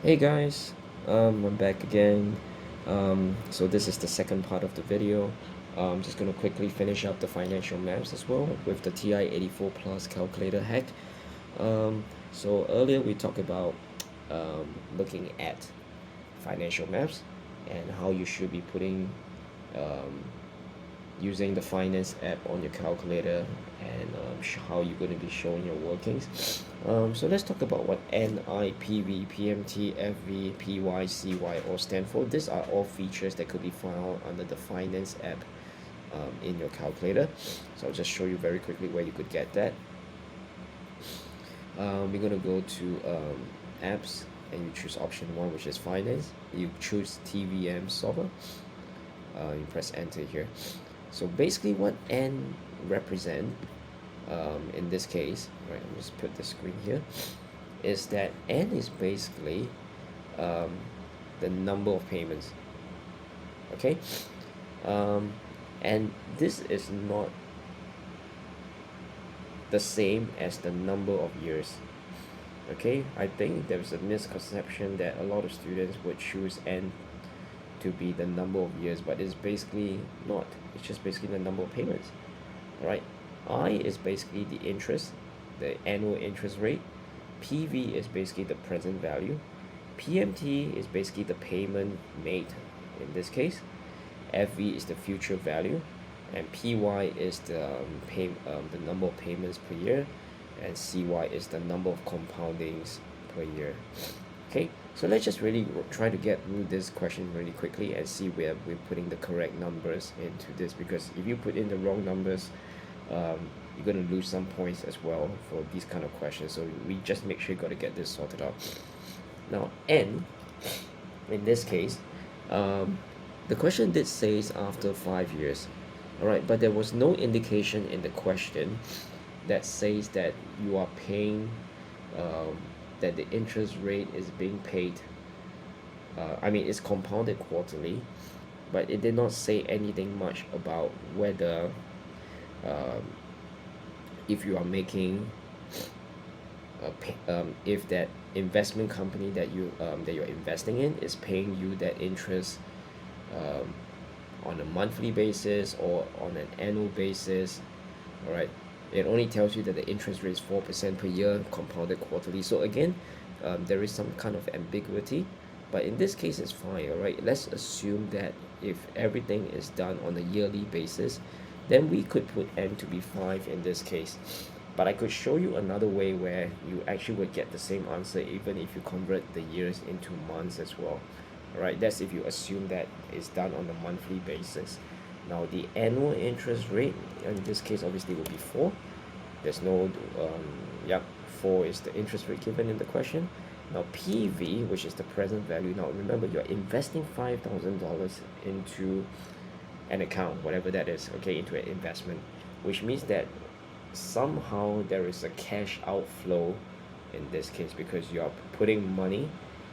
Hey guys, I'm back again. So this is the second part of the video. I'm just gonna quickly finish up the financial maths as well with the TI-84 plus calculator hack. So earlier we talked about looking at financial maths and how you should be putting um, using the finance app on your calculator and how you're going to be showing your workings. So let's talk about what NI, PV, PMT, FV, PY, CY all stand for. These are all features that could be found under the finance app in your calculator. So I'll just show you very quickly where you could get that. We're going to go to apps and you choose option 1, which is finance. You choose TVM solver. You press enter here. So basically what N represent in this case, right, I'll just put the screen here, is that N is basically um, the number of payments, okay? And this is not the same as the number of years, okay? I think there's a misconception that a lot of students would choose N to be the number of years, but it's basically not. It's just basically the number of payments. All right, I is basically the interest, the annual interest rate. PV is basically the present value. PMT is basically the payment made in this case. FV is the future value, and PY is the number of payments per year, and CY is the number of compoundings per year. Okay, so let's just really try to get through this question really quickly and see where we're putting the correct numbers into this, because if you put in the wrong numbers, you're going to lose some points as well for these kind of questions. So we just make sure you got to get this sorted out. Now N, in this case, the question did says after 5 years, all right, but there was no indication in the question that says that you are paying that the interest rate is being paid. I mean, it's compounded quarterly, but it did not say anything much about whether um, if you are making if that investment company that you're investing in is paying you that interest um, on a monthly basis or on an annual basis. All right, it only tells you that the interest rate is 4% per year, compounded quarterly. So again, there is some kind of ambiguity, but in this case it's fine. All right, let's assume that if everything is done on a yearly basis, then we could put N to be 5 in this case. But I could show you another way where you actually would get the same answer even if you convert the years into months as well. Alright, that's if you assume that it's done on a monthly basis. Now the annual interest rate in this case obviously will be 4. There's no yep, 4 is the interest rate given in the question. Now PV, which is the present value. Now remember, you're investing $5,000 into an account, whatever that is, okay, into an investment, which means that somehow there is a cash outflow in this case because you are putting money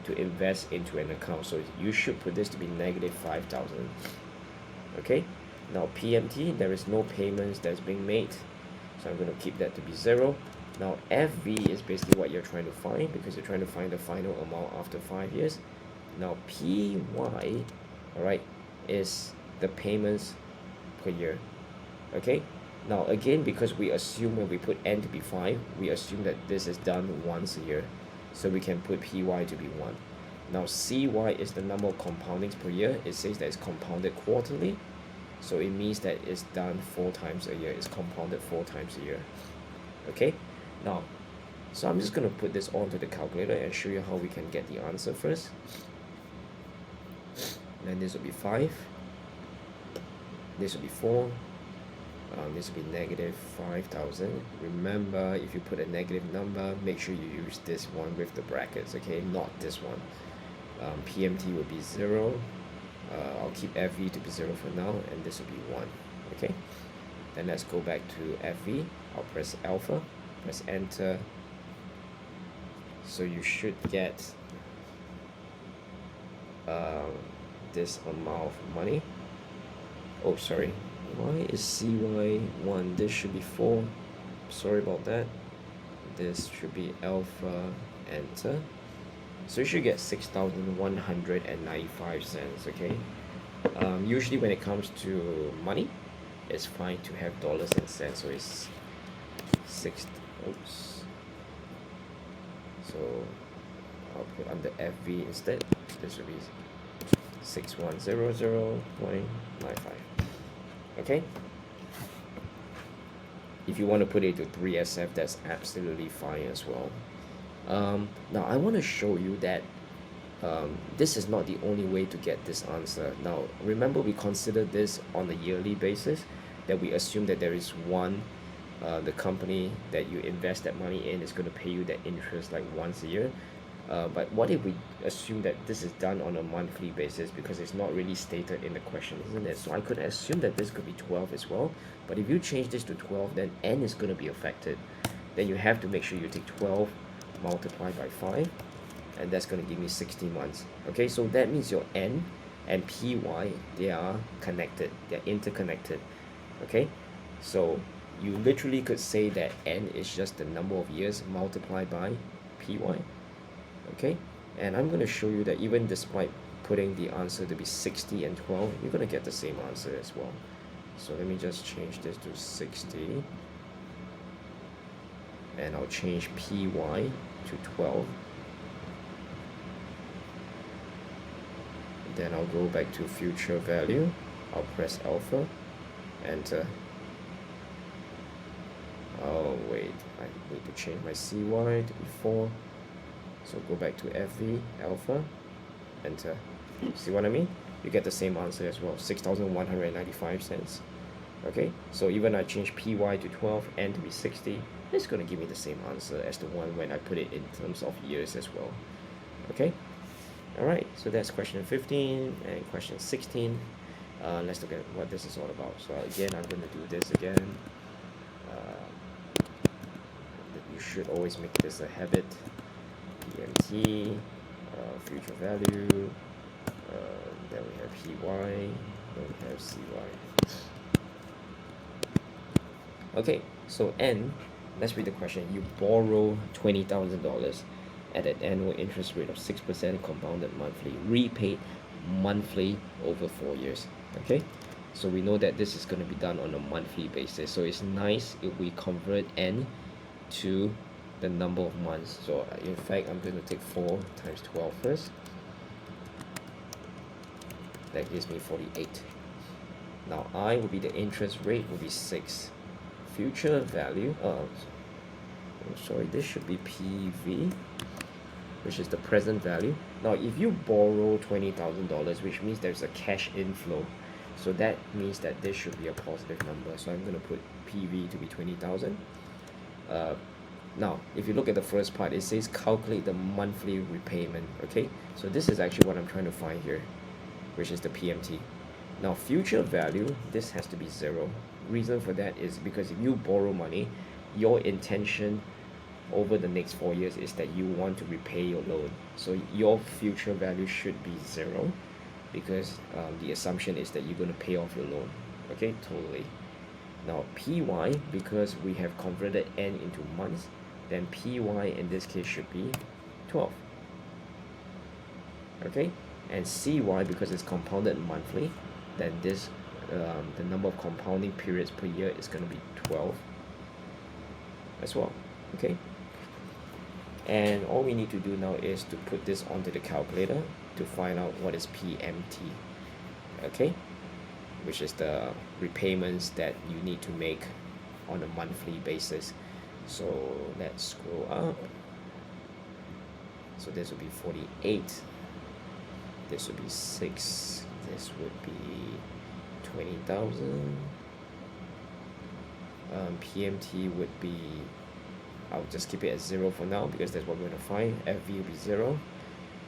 to invest into an account. So you should put this to be negative 5,000. Okay, now PMT, there is no payments that's being made, so I'm going to keep that to be 0. Now FV is basically what you're trying to find because you're trying to find the final amount after 5 years. Now PY, all right, is the payments per year. Okay, now again, because we assume when we put N to be 5, we assume that this is done once a year, so we can put PY to be 1. Now CY is the number of compoundings per year. It says that it's compounded quarterly, so it means that it's done 4 times a year. It's compounded 4 times a year. Okay, now so I'm just going to put this onto the calculator and show you how we can get the answer first. Then this will be 5, this will be 4, this will be negative 5,000. Remember, if you put a negative number, make sure you use this one with the brackets, okay, not this one. PMT will be 0. I'll keep FV to be 0 for now, and this will be 1. Okay, then let's go back to FV. I'll press alpha, press enter. So you should get this amount of money. Oh, sorry, why is CY 1? This should be 4. Sorry about that. This should be alpha, enter. So you should get 6,195 cents. Okay. Usually when it comes to money, it's fine to have dollars and cents. So it's six. Oops. So I'll put under FV instead. This will be 6100.95. Okay. If you want to put it to 3SF, that's absolutely fine as well. Now I want to show you that this is not the only way to get this answer. Now remember, we consider this on a yearly basis, that we assume that there is one the company that you invest that money in is going to pay you that interest like once a year. But what if we assume that this is done on a monthly basis, because it's not really stated in the question, isn't it? So I could assume that this could be 12 as well. But if you change this to 12, then n is going to be affected. Then you have to make sure you take 12 multiplied by 5, and that's going to give me 60 months. Okay, so that means your n and py, they are connected, they're interconnected. Okay, so you literally could say that n is just the number of years multiplied by py. Okay, and I'm going to show you that even despite putting the answer to be 60 and 12, you're going to get the same answer as well. So let me just change this to 60, and I'll change py to 12. Then I'll go back to future value. I'll press alpha, enter. Oh wait, I need to change my cy to be 4. So go back to FV, alpha, enter. See what I mean? You get the same answer as well, 6,195 cents. Okay, so even I change py to 12, n to be 60, it's going to give me the same answer as the one when I put it in terms of years as well. Okay, alright, so that's question 15 and question 16. Let's look at what this is all about. So again, I'm going to do this again. You should always make this a habit. PMT, future value, then we have PY, then we have CY. Okay, so N, let's read the question. You borrow $20,000 at an annual interest rate of 6% compounded monthly, repaid monthly over 4 years. Okay, so we know that this is going to be done on a monthly basis. So it's nice if we convert N to the number of months. So in fact, I'm going to take 4 times 12 first. That gives me 48. Now I will be the interest rate will be 6. Future value, sorry, this should be PV, which is the present value. Now if you borrow $20,000, which means there's a cash inflow, so that means that this should be a positive number. So I'm going to put PV to be 20,000. Now if you look at the first part, it says calculate the monthly repayment. Okay, so this is actually what I'm trying to find here, which is the PMT. Now future value, this has to be 0. Reason for that is because if you borrow money, your intention over the next 4 years is that you want to repay your loan. So your future value should be 0, because the assumption is that you're going to pay off your loan. Okay, totally. Now PY, because we have converted N into months, then PY in this case should be 12. Okay, and CY, because it's compounded monthly, then this the number of compounding periods per year is going to be 12 as well. Okay, and all we need to do now is to put this onto the calculator to find out what is PMT. Okay, which is the repayments that you need to make on a monthly basis. So let's scroll up. So this would be 48, this would be 6, this would be 20,000. PMT would be, I'll just keep it at 0 for now because that's what we're going to find. FV would be 0,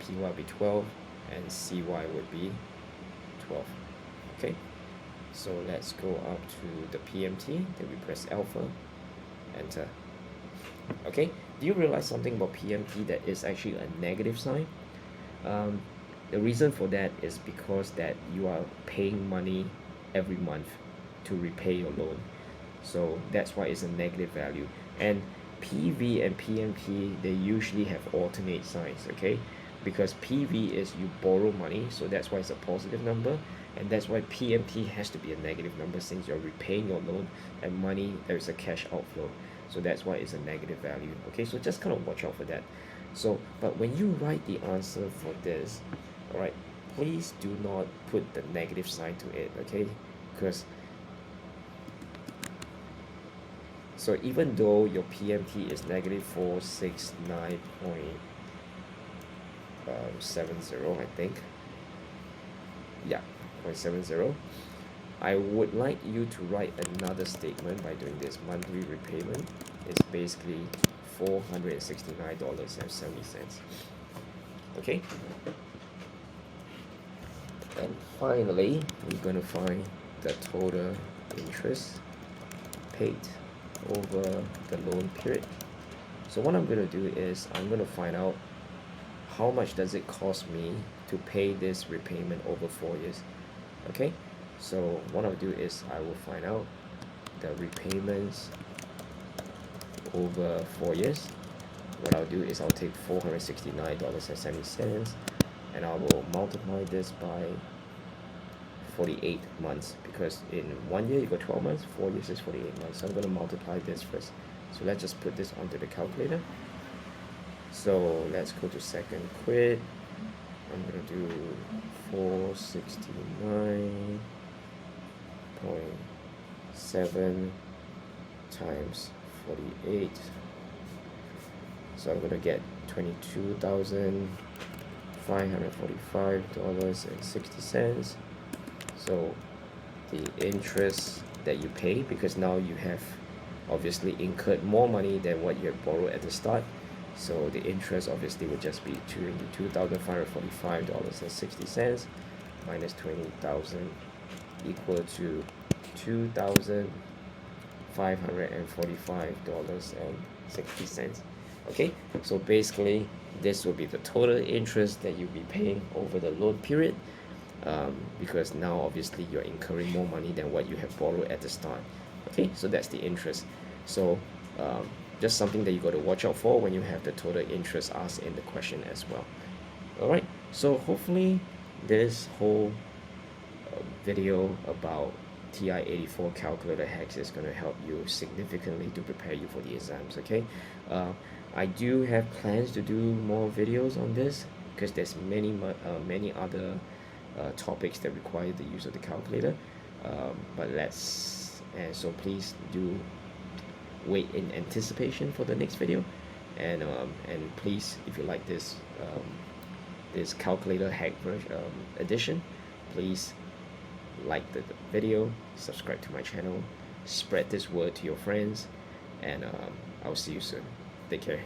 PY would be 12, and CY would be 12. Okay, so let's go up to the PMT, then we press alpha, enter. Okay, do you realize something about PMT, that is actually a negative sign? The reason for that is because that you are paying money every month to repay your loan, so that's why it's a negative value. And PV and PMT, they usually have alternate signs. Okay, because PV is you borrow money, so that's why it's a positive number, and that's why PMT has to be a negative number since you're repaying your loan and money, there is a cash outflow, so that's why it's a negative value. Okay, so just kind of watch out for that. So but when you write the answer for this, all right, please do not put the negative sign to it, okay? Because so even though your PMT is negative 469.70, I think, yeah, 0.70, I would like you to write another statement by doing this. Monthly repayment is basically $469.70. Okay, and finally we're going to find the total interest paid over the loan period. So what I'm going to do is I'm going to find out how much does it cost me to pay this repayment over 4 years. Okay, so what I'll do is I will find out the repayments over 4 years. What I'll do is I'll take $469.70 and I will multiply this by 48 months, because in 1 year you got 12 months, 4 years is 48 months. So I'm going to multiply this first. So let's just put this onto the calculator. So let's go to second quit. I'm going to do 469.7 times 48. So I'm going to get $22,545.60. So the interest that you pay, because now you have obviously incurred more money than what you had borrowed at the start, so the interest obviously would just be $22,545.60 minus 20,000 equal to $2,545.60. Okay, so basically this will be the total interest that you'll be paying over the loan period, because now obviously you're incurring more money than what you have borrowed at the start. Okay, so that's the interest. So just something that you got to watch out for when you have the total interest asked in the question as well. All right, so hopefully this whole video about TI-84 calculator hacks is going to help you significantly to prepare you for the exams. Okay, I do have plans to do more videos on this because there's many other topics that require the use of the calculator, so please do wait in anticipation for the next video, and please, if you like this this calculator hack edition, please like the video, subscribe to my channel, spread this word to your friends, and I'll see you soon. Take care.